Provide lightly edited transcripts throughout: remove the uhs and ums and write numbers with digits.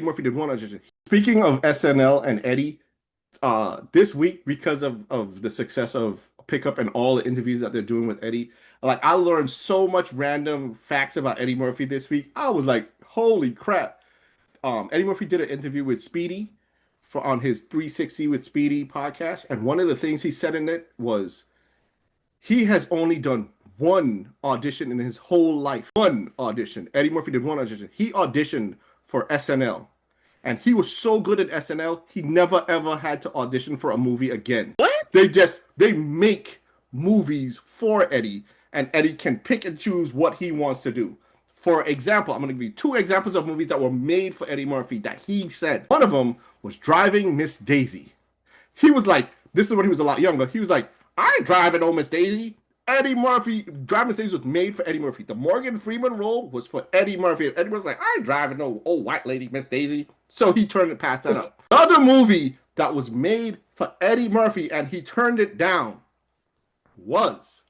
Murphy did one audition. Speaking of SNL and Eddie, this week because of the success of Pickup and all the interviews that they're doing with Eddie, like I learned so much random facts about Eddie Murphy this week. I was like, holy crap. Eddie Murphy did an interview with Speedy for on his 360 with Speedy podcast, and one of the things he said in it was he has only done one audition in his whole life. One audition. Eddie Murphy did one audition. He auditioned for SNL. And he was so good at SNL, he never ever had to audition for a movie again. What? They make movies for Eddie, and Eddie can pick and choose what he wants to do. For example, I'm going to give you two examples of movies that were made for Eddie Murphy that he said. One of them was Driving Miss Daisy. He was like, this is when he was a lot younger. He was like, I ain't driving no Miss Daisy. Eddie Murphy, Driving Miss Daisy was made for Eddie Murphy. The Morgan Freeman role was for Eddie Murphy. And Eddie Murphy's like, I ain't driving no old white lady Miss Daisy. So he turned it past that up. Another movie that was made for Eddie Murphy and he turned it down was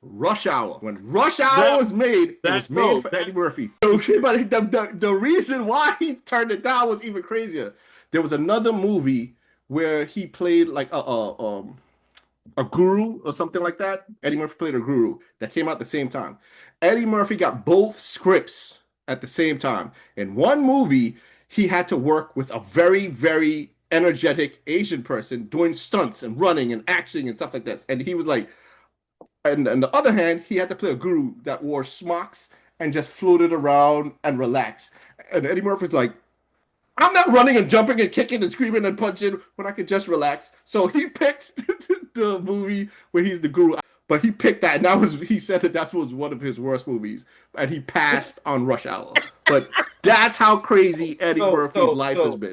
Rush Hour. When Rush Hour was made, it was made for Eddie Murphy. Okay, but the reason why he turned it down was even crazier. There was another movie where he played like a guru or something like that. Eddie Murphy played a guru that came out at the same time. Eddie Murphy got both scripts at the same time. In one movie, he had to work with a very, very energetic Asian person doing stunts and running and acting and stuff like this. And he was like, and on the other hand, he had to play a guru that wore smocks and just floated around and relaxed. And Eddie Murphy's like, I'm not running and jumping and kicking and screaming and punching when I could just relax. So he picked the movie where he's the guru. But he picked that, and he said that was one of his worst movies, and he passed on Rush Hour. But that's how crazy Eddie Murphy's life has been.